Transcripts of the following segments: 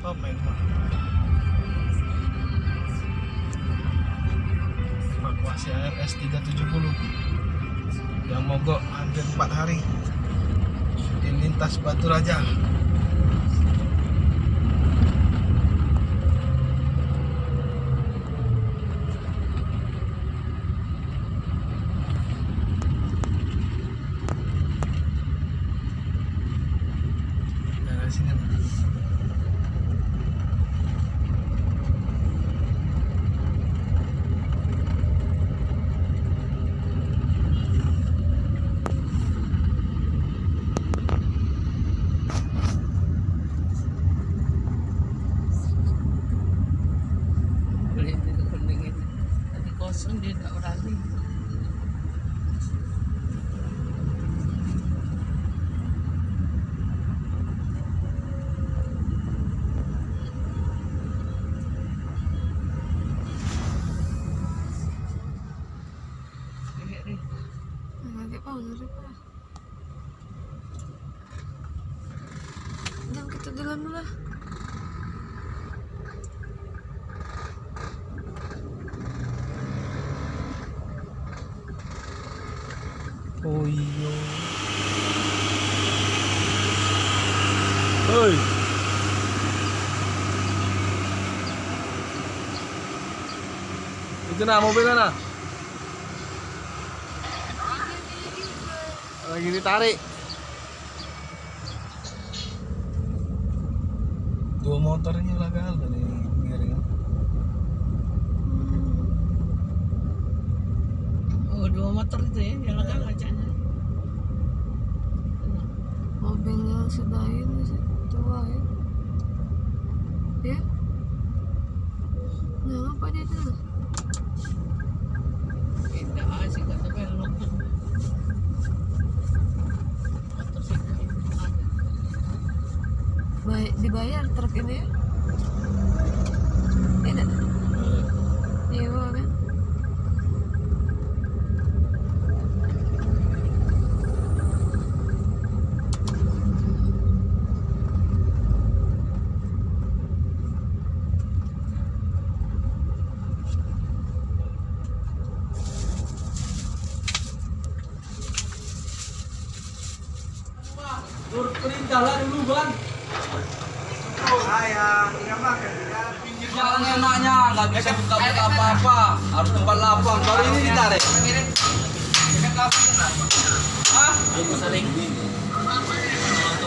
Top main mah. Evakuasi ARS 370 yang mogok hampir 4 hari di lintas Batu Raja. Dari sini. Kosong dia tak berani. Agak pausa pa. Jangan kita dalam lah. Oh iya. Hoi. Itu nah mobilnya nah. Lagi ditarik. Dua motornya lah kan dari miring. Oh, 2 motor itu ya, yang ada ngacanya. Mobilnya sudah ini sih tua ya. Ya? Nah, apa dia tuh? Tidak asik kata belok. Motor sih Baik dibayar truk ini ya? Tidak. Iya kan? Turut perintah lah dulu bang. Pinggir jalan enaknya, nggak bisa buka-buka apa-apa, harus tempat lapang. Baru ini ditarik. Hah?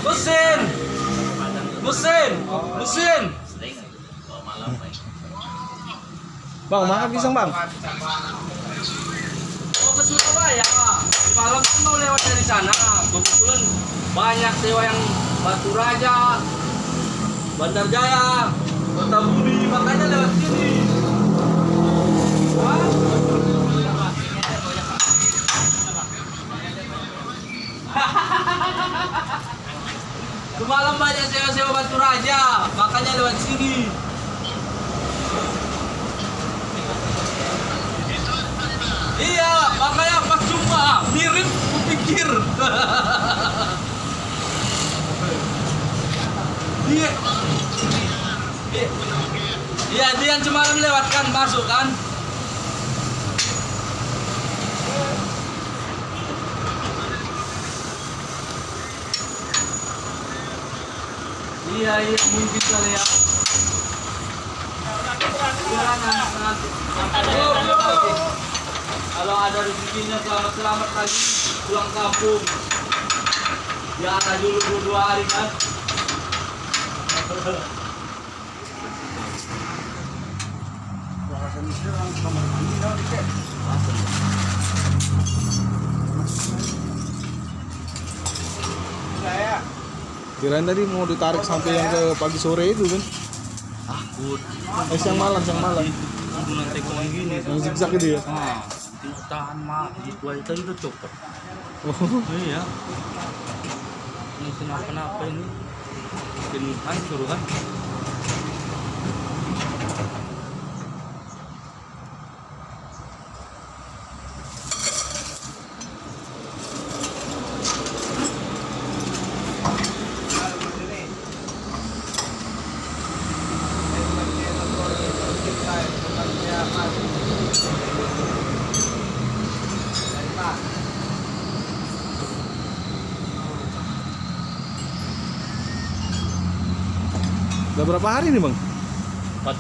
Mesin, mesin. Bang, makan pisang bang. Oh ke Surabaya. Malam kan mau lewat dari sana. Kebetulan banyak sewa yang Batu Raja, Bandar Jaya, Kota Budi, makanya lewat sini. Hah? Semalam banyak sewa-sewa Batu Raja, makanya lewat sini. Iya, makanya pas jumpa mirip kupikir. Iya. Iya, dia yang semalam lewat kan masuk kan? Iya, mungkin kali ya. Kalau ada rezekinya selamat lagi pulang kampung. Ya ada dulu 2 hari kan. Kirain tadi mau ditarik sampai yang ke pagi sore itu kan? Takut. Siang malam. Nanti kau gini. Yang zigzag itu ya? Tahan mak, gitu aja tadi udah copot. Oh. Iya. Ini kenapa ini? Bikin hancur kan? Udah berapa hari nih bang?